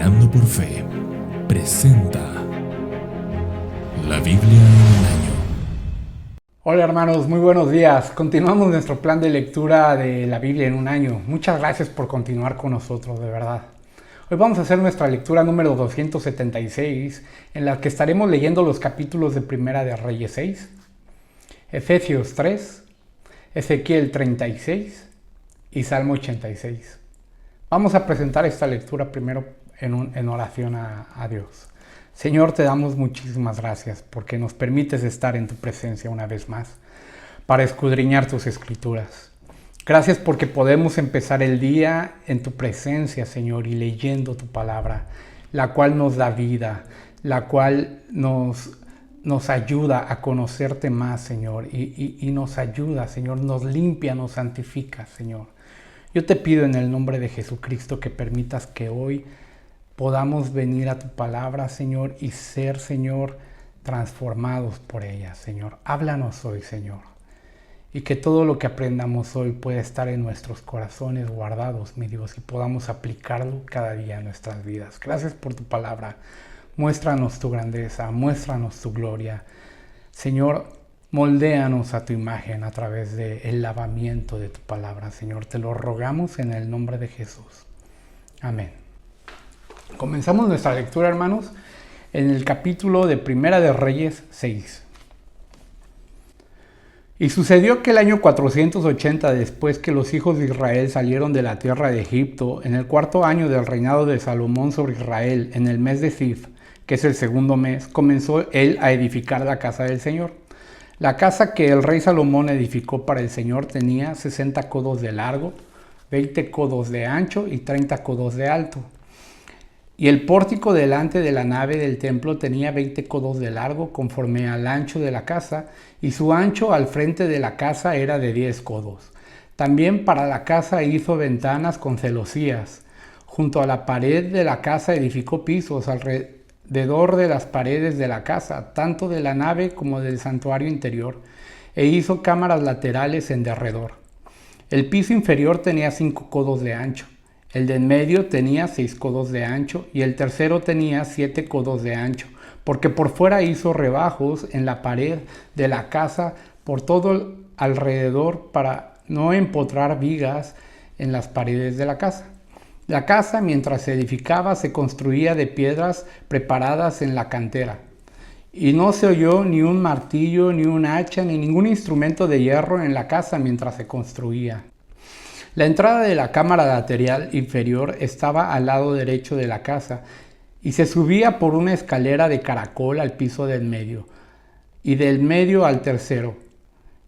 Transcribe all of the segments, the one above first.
Caminando por Fe presenta la Biblia en un año. Hola hermanos, muy buenos días. Continuamos nuestro plan de lectura de la Biblia en un año. Muchas gracias por continuar con nosotros, de verdad. Hoy vamos a hacer nuestra lectura número 276, en la que estaremos leyendo los capítulos de Primera de Reyes 6, Efesios 3, Ezequiel 36 y Salmo 86. Vamos a presentar esta lectura primero en oración a Dios. Señor, te damos muchísimas gracias porque nos permites estar en tu presencia una vez más para escudriñar tus escrituras. Gracias porque podemos empezar el día en tu presencia, Señor, y leyendo tu palabra, la cual nos da vida, la cual nos ayuda a conocerte más, Señor, y nos ayuda, Señor, nos limpia, nos santifica, Señor. Yo te pido en el nombre de Jesucristo que permitas que hoy podamos venir a tu palabra, Señor, y ser, Señor, transformados por ella, Señor. Háblanos hoy, Señor, y que todo lo que aprendamos hoy pueda estar en nuestros corazones guardados, mi Dios, y podamos aplicarlo cada día en nuestras vidas. Gracias por tu palabra. Muéstranos tu grandeza, muéstranos tu gloria. Señor, moldéanos a tu imagen a través del lavamiento de tu palabra, Señor. Te lo rogamos en el nombre de Jesús. Amén. Comenzamos nuestra lectura, hermanos, en el capítulo de Primera de Reyes 6. Y sucedió que el año 480 después que los hijos de Israel salieron de la tierra de Egipto, en el cuarto año del reinado de Salomón sobre Israel, en el mes de Zif, que es el segundo mes, comenzó él a edificar la casa del Señor. La casa que el rey Salomón edificó para el Señor tenía 60 codos de largo, 20 codos de ancho y 30 codos de alto. Y el pórtico delante de la nave del templo tenía 20 codos de largo conforme al ancho de la casa, y su ancho al frente de la casa era de 10 codos. También para la casa hizo ventanas con celosías. Junto a la pared de la casa edificó pisos alrededor de las paredes de la casa, tanto de la nave como del santuario interior, e hizo cámaras laterales en derredor. El piso inferior tenía 5 codos de ancho. El de en medio tenía 6 codos de ancho y el tercero tenía 7 codos de ancho, porque por fuera hizo rebajos en la pared de la casa por todo alrededor para no empotrar vigas en las paredes de la casa. La casa, mientras se edificaba, se construía de piedras preparadas en la cantera. Y no se oyó ni un martillo, ni un hacha, ni ningún instrumento de hierro en la casa mientras se construía. La entrada de la cámara lateral inferior estaba al lado derecho de la casa y se subía por una escalera de caracol al piso del medio y del medio al tercero.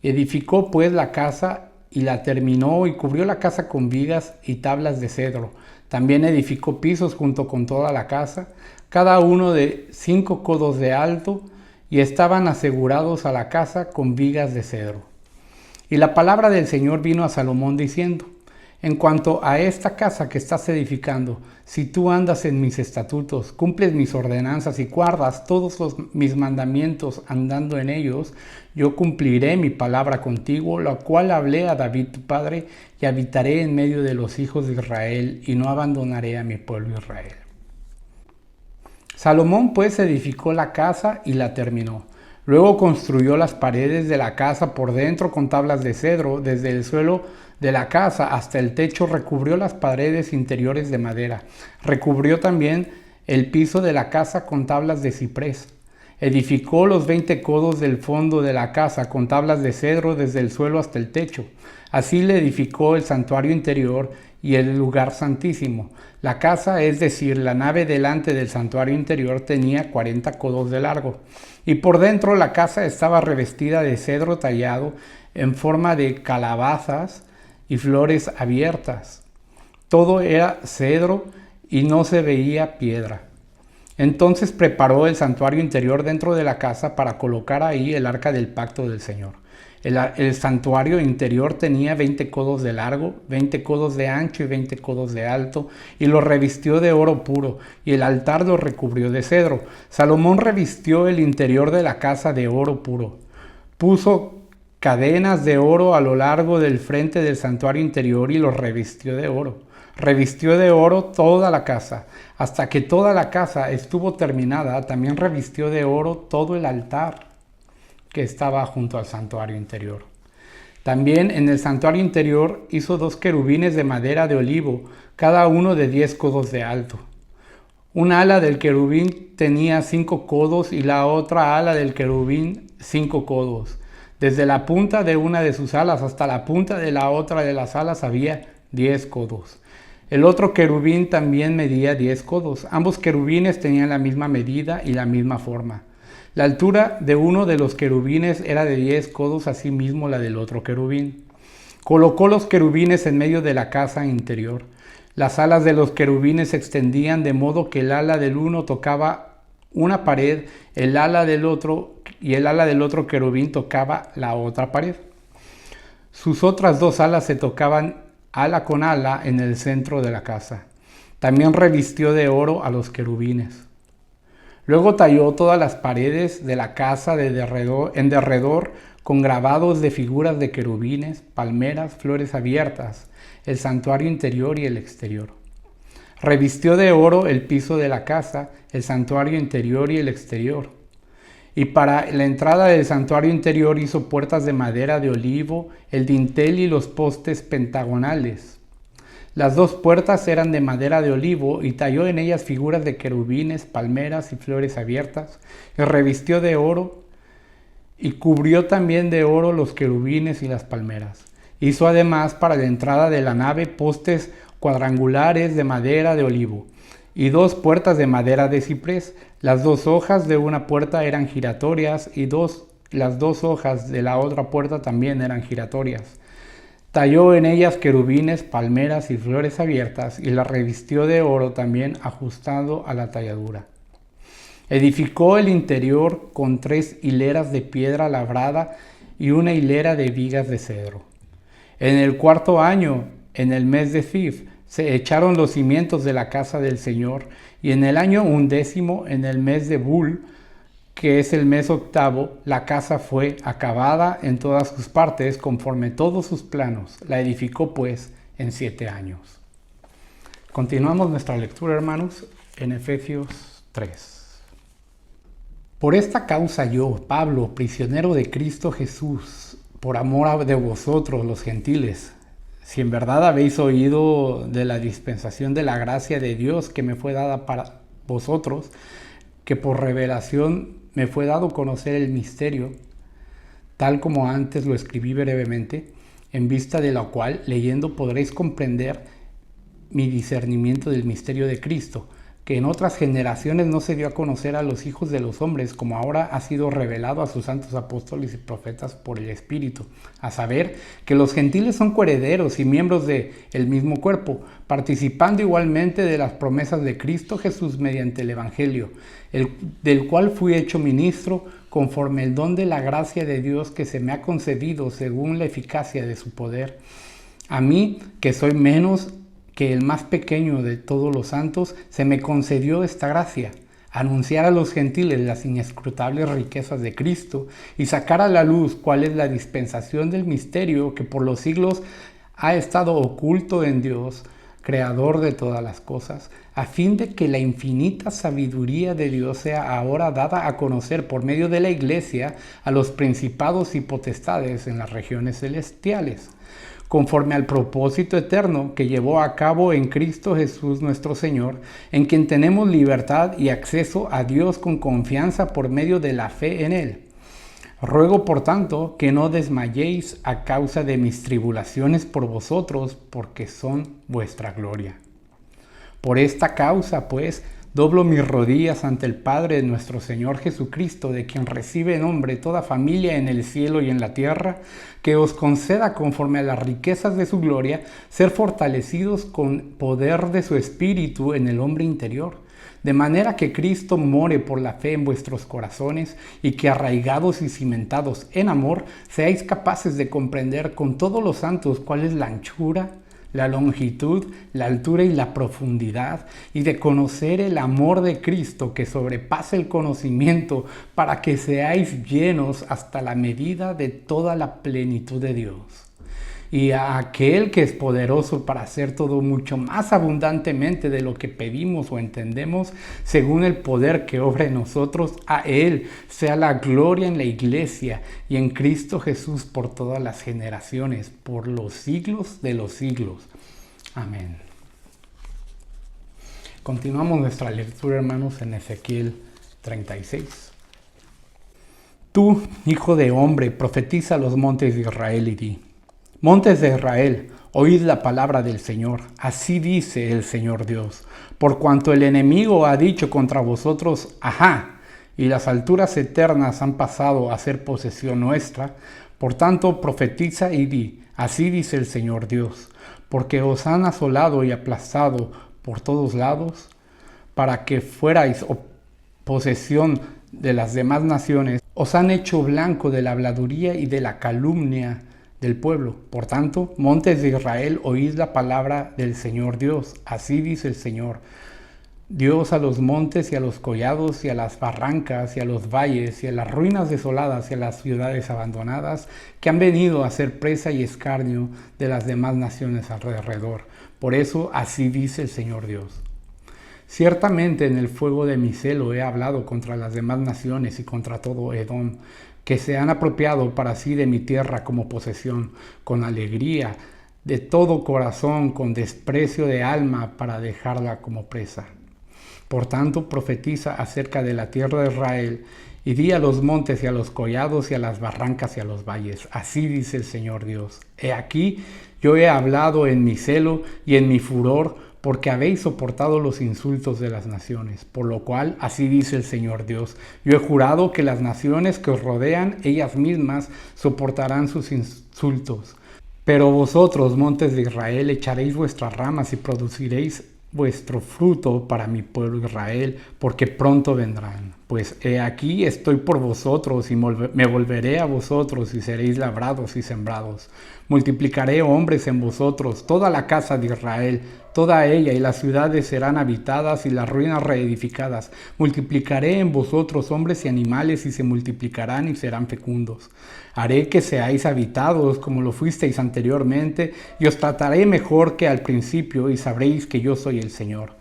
Edificó pues la casa y la terminó y cubrió la casa con vigas y tablas de cedro. También edificó pisos junto con toda la casa, cada uno de 5 codos de alto, y estaban asegurados a la casa con vigas de cedro. Y la palabra del Señor vino a Salomón diciendo: en cuanto a esta casa que estás edificando, si tú andas en mis estatutos, cumples mis ordenanzas y guardas todos mis mandamientos andando en ellos, yo cumpliré mi palabra contigo, la cual hablé a David tu padre, y habitaré en medio de los hijos de Israel, y no abandonaré a mi pueblo Israel. Salomón pues edificó la casa y la terminó. Luego construyó las paredes de la casa por dentro con tablas de cedro, desde el suelo de la casa hasta el techo recubrió las paredes interiores de madera. Recubrió también el piso de la casa con tablas de ciprés. Edificó los 20 codos del fondo de la casa con tablas de cedro desde el suelo hasta el techo. Así le edificó el santuario interior y el lugar santísimo. La casa, es decir, la nave delante del santuario interior, tenía 40 codos de largo. Y por dentro la casa estaba revestida de cedro tallado en forma de calabazas y flores abiertas. Todo era cedro y no se veía piedra. Entonces preparó el santuario interior dentro de la casa para colocar ahí el arca del pacto del Señor. El santuario interior tenía 20 codos de largo, 20 codos de ancho y 20 codos de alto, y lo revistió de oro puro, y el altar lo recubrió de cedro. Salomón revistió el interior de la casa de oro puro. Puso cadenas de oro a lo largo del frente del santuario interior y los revistió de oro. Revistió de oro toda la casa. Hasta que toda la casa estuvo terminada, también revistió de oro todo el altar que estaba junto al santuario interior. También en el santuario interior hizo 2 querubines de madera de olivo, cada uno de 10 codos de alto. Una ala del querubín tenía 5 codos y la otra ala del querubín 5 codos. Desde la punta de una de sus alas hasta la punta de la otra de las alas había 10 codos. El otro querubín también medía 10 codos. Ambos querubines tenían la misma medida y la misma forma. La altura de uno de los querubines era de 10 codos, asimismo la del otro querubín. Colocó los querubines en medio de la casa interior. Las alas de los querubines se extendían de modo que el ala del uno tocaba una pared, el ala del otro querubín tocaba la otra pared. Sus otras 2 alas se tocaban ala con ala en el centro de la casa. También revistió de oro a los querubines. Luego talló todas las paredes de la casa en derredor con grabados de figuras de querubines, palmeras, flores abiertas, el santuario interior y el exterior. Revistió de oro el piso de la casa, el santuario interior y el exterior. Y para la entrada del santuario interior hizo puertas de madera de olivo, el dintel y los postes pentagonales. Las 2 puertas eran de madera de olivo y talló en ellas figuras de querubines, palmeras y flores abiertas, y revistió de oro y cubrió también de oro los querubines y las palmeras. Hizo además para la entrada de la nave postes cuadrangulares de madera de olivo y 2 puertas de madera de ciprés. Las 2 hojas de una puerta eran giratorias y las 2 hojas de la otra puerta también eran giratorias. Talló en ellas querubines, palmeras y flores abiertas y las revistió de oro también ajustado a la talladura. Edificó el interior con 3 hileras de piedra labrada y una hilera de vigas de cedro. En el 4.º año, en el mes de Zif, se echaron los cimientos de la casa del Señor, y en el año 11, en el mes de Bul, que es el mes 8, la casa fue acabada en todas sus partes, conforme todos sus planos. La edificó pues en 7 años. Continuamos nuestra lectura, hermanos, en Efesios 3. Por esta causa yo, Pablo, prisionero de Cristo Jesús, por amor de vosotros los gentiles, si en verdad habéis oído de la dispensación de la gracia de Dios que me fue dada para vosotros, que por revelación me fue dado conocer el misterio, tal como antes lo escribí brevemente, en vista de lo cual, leyendo, podréis comprender mi discernimiento del misterio de Cristo, que en otras generaciones no se dio a conocer a los hijos de los hombres, como ahora ha sido revelado a sus santos apóstoles y profetas por el Espíritu, a saber, que los gentiles son coherederos y miembros del mismo cuerpo, participando igualmente de las promesas de Cristo Jesús mediante el Evangelio, del cual fui hecho ministro conforme el don de la gracia de Dios que se me ha concedido según la eficacia de su poder. A mí, que soy menos que el más pequeño de todos los santos, se me concedió esta gracia, anunciar a los gentiles las inescrutables riquezas de Cristo y sacar a la luz cuál es la dispensación del misterio que por los siglos ha estado oculto en Dios, creador de todas las cosas, a fin de que la infinita sabiduría de Dios sea ahora dada a conocer por medio de la Iglesia a los principados y potestades en las regiones celestiales, conforme al propósito eterno que llevó a cabo en Cristo Jesús nuestro Señor, en quien tenemos libertad y acceso a Dios con confianza por medio de la fe en Él. Ruego, por tanto, que no desmayéis a causa de mis tribulaciones por vosotros, porque son vuestra gloria. Por esta causa, pues, doblo mis rodillas ante el Padre de nuestro Señor Jesucristo, de quien recibe nombre toda familia en el cielo y en la tierra, que os conceda, conforme a las riquezas de su gloria, ser fortalecidos con poder de su Espíritu en el hombre interior, de manera que Cristo more por la fe en vuestros corazones y que arraigados y cimentados en amor, seáis capaces de comprender con todos los santos cuál es la anchura, la longitud, la altura y la profundidad, y de conocer el amor de Cristo que sobrepasa el conocimiento, para que seáis llenos hasta la medida de toda la plenitud de Dios. y a aquel que es poderoso para hacer todo mucho más abundantemente de lo que pedimos o entendemos, según el poder que obra en nosotros, a Él sea la gloria en la Iglesia y en Cristo Jesús por todas las generaciones, por los siglos de los siglos. Amén. Continuamos nuestra lectura, hermanos, en Ezequiel 36. Tú, hijo de hombre, profetiza a los montes de Israel y di: montes de Israel, oíd la palabra del Señor. Así dice el Señor Dios: por cuanto el enemigo ha dicho contra vosotros, ajá, y las alturas eternas han pasado a ser posesión nuestra, por tanto profetiza y di: así dice el Señor Dios, porque os han asolado y aplastado por todos lados, para que fuerais posesión de las demás naciones, os han hecho blanco de la habladuría y de la calumnia del pueblo. Por tanto, montes de Israel, oíd la palabra del Señor Dios. Así dice el Señor Dios: a los montes y a los collados y a las barrancas y a los valles y a las ruinas desoladas y a las ciudades abandonadas que han venido a ser presa y escarnio de las demás naciones alrededor. Por eso, así dice el Señor Dios: ciertamente en el fuego de mi celo he hablado contra las demás naciones y contra todo Edom, que se han apropiado para sí de mi tierra como posesión, con alegría de todo corazón, con desprecio de alma, para dejarla como presa. Por tanto, profetiza acerca de la tierra de Israel, y di a los montes y a los collados y a las barrancas y a los valles: así dice el Señor Dios: he aquí, yo he hablado en mi celo y en mi furor, porque habéis soportado los insultos de las naciones. Por lo cual, así dice el Señor Dios: yo he jurado que las naciones que os rodean, ellas mismas soportarán sus insultos. Pero vosotros, montes de Israel, echaréis vuestras ramas y produciréis vuestro fruto para mi pueblo Israel, porque pronto vendrán. Pues he aquí, estoy por vosotros y me volveré a vosotros y seréis labrados y sembrados. Multiplicaré hombres en vosotros, toda la casa de Israel, toda ella, y las ciudades serán habitadas y las ruinas reedificadas. Multiplicaré en vosotros hombres y animales, y se multiplicarán y serán fecundos. Haré que seáis habitados como lo fuisteis anteriormente, y os trataré mejor que al principio, y sabréis que yo soy el Señor.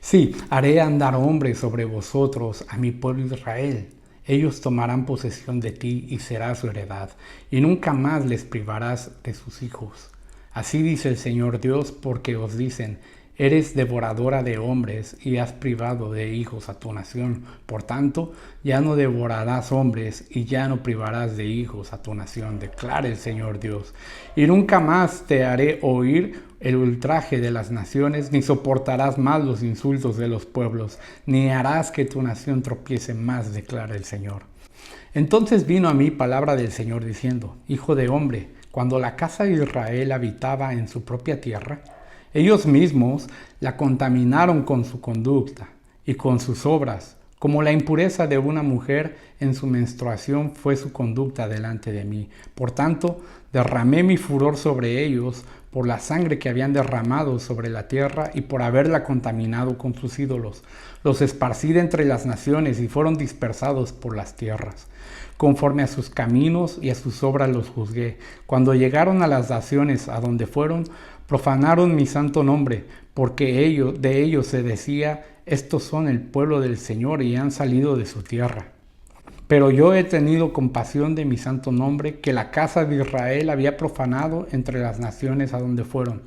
Sí, haré andar hombres sobre vosotros, a mi pueblo Israel. Ellos tomarán posesión de ti y será su heredad, y nunca más les privarás de sus hijos. Así dice el Señor Dios, porque os dicen: eres devoradora de hombres y has privado de hijos a tu nación. Por tanto, ya no devorarás hombres y ya no privarás de hijos a tu nación, declara el Señor Dios. Y nunca más te haré oír el ultraje de las naciones, ni soportarás más los insultos de los pueblos, ni harás que tu nación tropiece más, declara el Señor. Entonces vino a mí palabra del Señor diciendo: hijo de hombre, cuando la casa de Israel habitaba en su propia tierra, ellos mismos la contaminaron con su conducta y con sus obras, como la impureza de una mujer en su menstruación fue su conducta delante de mí. Por tanto, derramé mi furor sobre ellos por la sangre que habían derramado sobre la tierra y por haberla contaminado con sus ídolos. Los esparcí de entre las naciones y fueron dispersados por las tierras. Conforme a sus caminos y a sus obras los juzgué. Cuando llegaron a las naciones a donde fueron, profanaron mi santo nombre, porque de ellos se decía: estos son el pueblo del Señor y han salido de su tierra. Pero yo he tenido compasión de mi santo nombre, que la casa de Israel había profanado entre las naciones a donde fueron.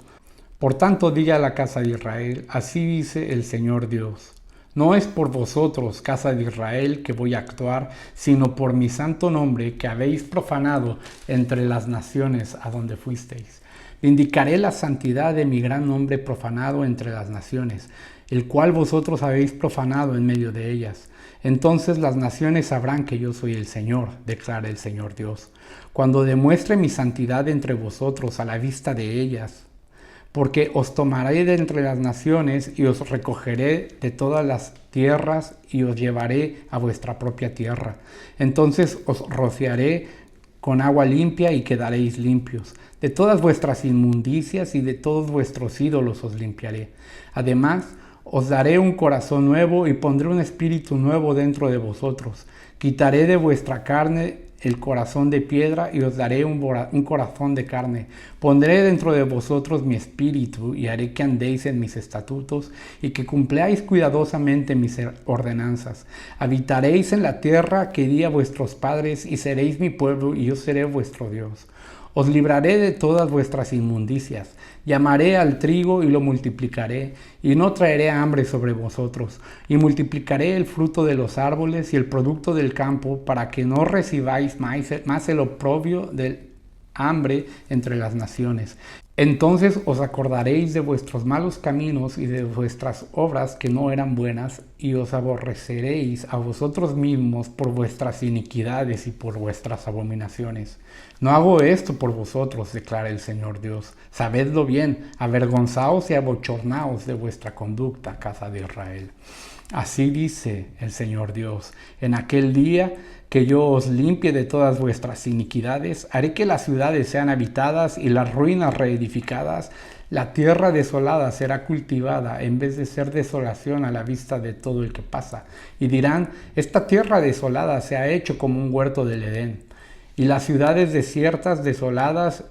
Por tanto, diga a la casa de Israel: así dice el Señor Dios: no es por vosotros, casa de Israel, que voy a actuar, sino por mi santo nombre que habéis profanado entre las naciones a donde fuisteis. Vindicaré la santidad de mi gran nombre profanado entre las naciones, el cual vosotros habéis profanado en medio de ellas. Entonces las naciones sabrán que yo soy el Señor, declara el Señor Dios, cuando demuestre mi santidad entre vosotros a la vista de ellas. Porque os tomaré de entre las naciones y os recogeré de todas las tierras y os llevaré a vuestra propia tierra. Entonces os rociaré con agua limpia y quedaréis limpios. De todas vuestras inmundicias y de todos vuestros ídolos os limpiaré. Además, os daré un corazón nuevo y pondré un espíritu nuevo dentro de vosotros. Quitaré de vuestra carne el corazón de piedra y os daré un corazón de carne. Pondré dentro de vosotros mi espíritu y haré que andéis en mis estatutos y que cumpláis cuidadosamente mis ordenanzas. Habitaréis en la tierra que di a vuestros padres y seréis mi pueblo y yo seré vuestro Dios. Os libraré de todas vuestras inmundicias, llamaré al trigo y lo multiplicaré, y no traeré hambre sobre vosotros, y multiplicaré el fruto de los árboles y el producto del campo, para que no recibáis más el oprobio del hambre entre las naciones. Entonces os acordaréis de vuestros malos caminos y de vuestras obras que no eran buenas, y os aborreceréis a vosotros mismos por vuestras iniquidades y por vuestras abominaciones. No hago esto por vosotros, declara el Señor Dios. Sabedlo bien, avergonzaos y abochornaos de vuestra conducta, casa de Israel. Así dice el Señor Dios: en aquel día que yo os limpie de todas vuestras iniquidades, haré que las ciudades sean habitadas y las ruinas reedificadas. La tierra desolada será cultivada en vez de ser desolación a la vista de todo el que pasa. Y dirán: esta tierra desolada se ha hecho como un huerto del Edén. Y las ciudades desiertas, desoladas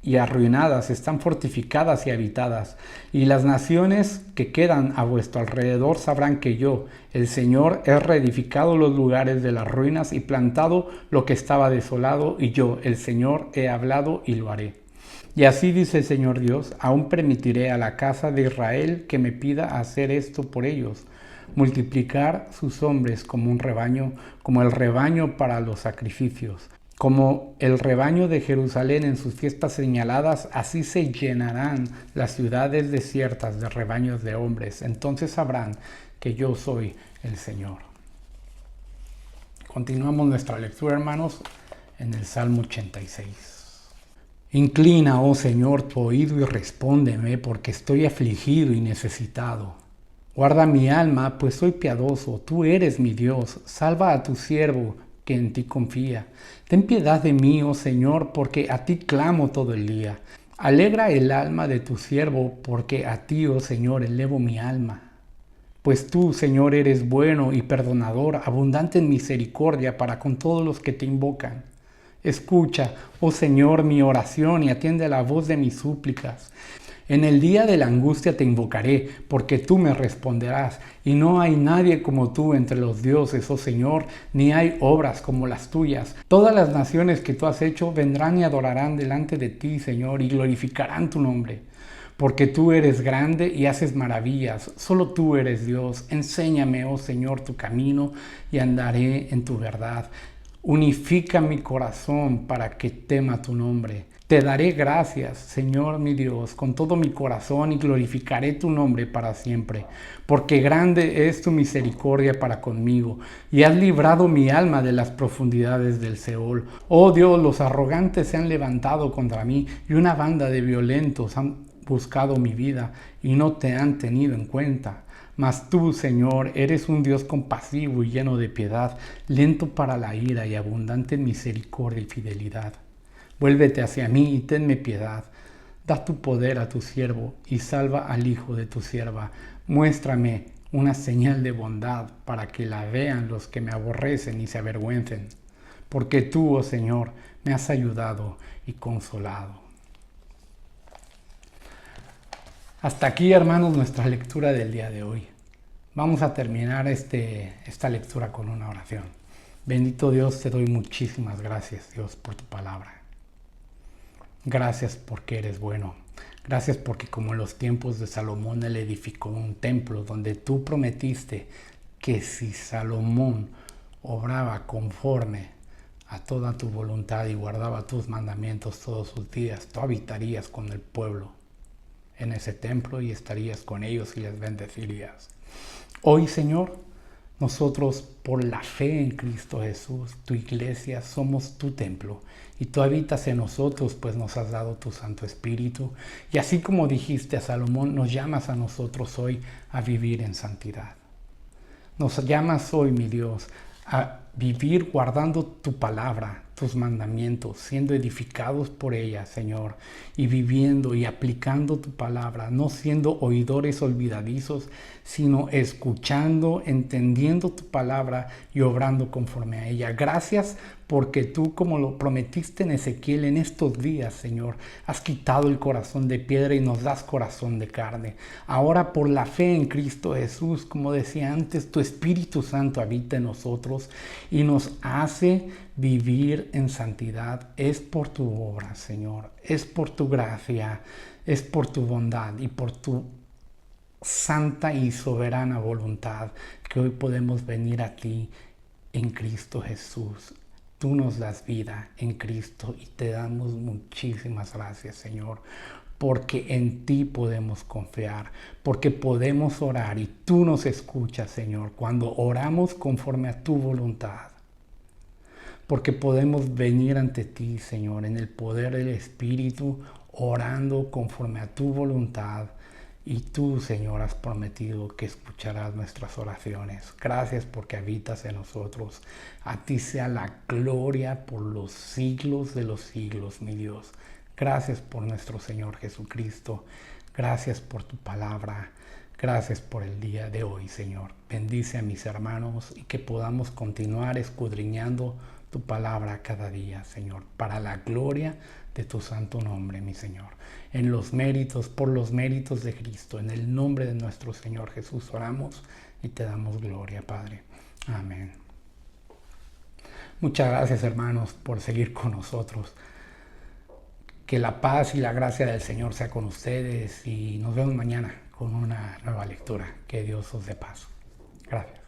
y arruinadas están fortificadas y habitadas, y las naciones que quedan a vuestro alrededor sabrán que yo, el Señor, he reedificado los lugares de las ruinas y plantado lo que estaba desolado, y yo, el Señor, he hablado y lo haré. Y así dice el Señor Dios: aún permitiré a la casa de Israel que me pida hacer esto por ellos, multiplicar sus hombres como un rebaño, como el rebaño para los sacrificios. Como el rebaño de Jerusalén en sus fiestas señaladas, así se llenarán las ciudades desiertas de rebaños de hombres. Entonces sabrán que yo soy el Señor. Continuamos nuestra lectura, hermanos, en el Salmo 86. Inclina, oh Señor, tu oído y respóndeme, porque estoy afligido y necesitado. Guarda mi alma, pues soy piadoso. Tú eres mi Dios. Salva a tu siervo, que en ti confía. Ten piedad de mí, oh Señor, porque a ti clamo todo el día. Alegra el alma de tu siervo, porque a ti, oh Señor, elevo mi alma. Pues tú, Señor, eres bueno y perdonador, abundante en misericordia para con todos los que te invocan. Escucha, oh Señor, mi oración y atiende a la voz de mis súplicas. En el día de la angustia te invocaré, porque tú me responderás, y no hay nadie como tú entre los dioses, oh Señor, ni hay obras como las tuyas. Todas las naciones que tú has hecho vendrán y adorarán delante de ti, Señor, y glorificarán tu nombre. Porque tú eres grande y haces maravillas, solo tú eres Dios. Enséñame, oh Señor, tu camino, y andaré en tu verdad. Unifica mi corazón para que tema tu nombre. Te daré gracias, Señor mi Dios, con todo mi corazón, y glorificaré tu nombre para siempre, porque grande es tu misericordia para conmigo, y has librado mi alma de las profundidades del Seol. Oh Dios, los arrogantes se han levantado contra mí, y una banda de violentos han buscado mi vida, y no te han tenido en cuenta. Mas tú, Señor, eres un Dios compasivo y lleno de piedad, lento para la ira y abundante en misericordia y fidelidad. Vuélvete hacia mí y tenme piedad. Da tu poder a tu siervo y salva al hijo de tu sierva. Muéstrame una señal de bondad para que la vean los que me aborrecen y se avergüencen. Porque tú, oh Señor, me has ayudado y consolado. Hasta aquí, hermanos, nuestra lectura del día de hoy. Vamos a terminar esta lectura con una oración. Bendito Dios, te doy muchísimas gracias, Dios, por tu palabra. Gracias porque eres bueno. Gracias porque, como en los tiempos de Salomón, él edificó un templo donde tú prometiste que si Salomón obraba conforme a toda tu voluntad y guardaba tus mandamientos todos sus días, tú habitarías con el pueblo en ese templo y estarías con ellos y les bendecirías. Hoy, Señor, nosotros, por la fe en Cristo Jesús, tu iglesia, somos tu templo, y tú habitas en nosotros, pues nos has dado tu Santo Espíritu, y así como dijiste a Salomón, nos llamas a nosotros hoy a vivir en santidad. Nos llamas hoy, mi Dios, a vivir guardando tu palabra, tus mandamientos, siendo edificados por ella, Señor, y viviendo y aplicando tu palabra, no siendo oidores olvidadizos, sino escuchando, entendiendo tu palabra y obrando conforme a ella. Gracias porque tú, como lo prometiste en Ezequiel, en estos días, Señor, has quitado el corazón de piedra y nos das corazón de carne. Ahora, por la fe en Cristo Jesús, como decía antes, tu Espíritu Santo habita en nosotros y nos hace vivir en santidad. Es por tu obra, Señor, es por tu gracia, es por tu bondad y por tu santa y soberana voluntad que hoy podemos venir a ti en Cristo Jesús. Tú nos das vida en Cristo y te damos muchísimas gracias, Señor, porque en ti podemos confiar, porque podemos orar y tú nos escuchas, Señor, cuando oramos conforme a tu voluntad. Porque podemos venir ante ti, Señor, en el poder del Espíritu, orando conforme a tu voluntad. Y tú, Señor, has prometido que escucharás nuestras oraciones. Gracias porque habitas en nosotros. A ti sea la gloria por los siglos de los siglos, mi Dios. Gracias por nuestro Señor Jesucristo. Gracias por tu palabra. Gracias por el día de hoy, Señor. Bendice a mis hermanos y que podamos continuar escudriñando tu palabra cada día, Señor, para la gloria de tu santo nombre, mi Señor. En los méritos, por los méritos de Cristo, en el nombre de nuestro Señor Jesús oramos y te damos gloria, Padre. Amén. Muchas gracias, hermanos, por seguir con nosotros. Que la paz y la gracia del Señor sea con ustedes y nos vemos mañana con una nueva lectura. Que Dios os dé paz. Gracias.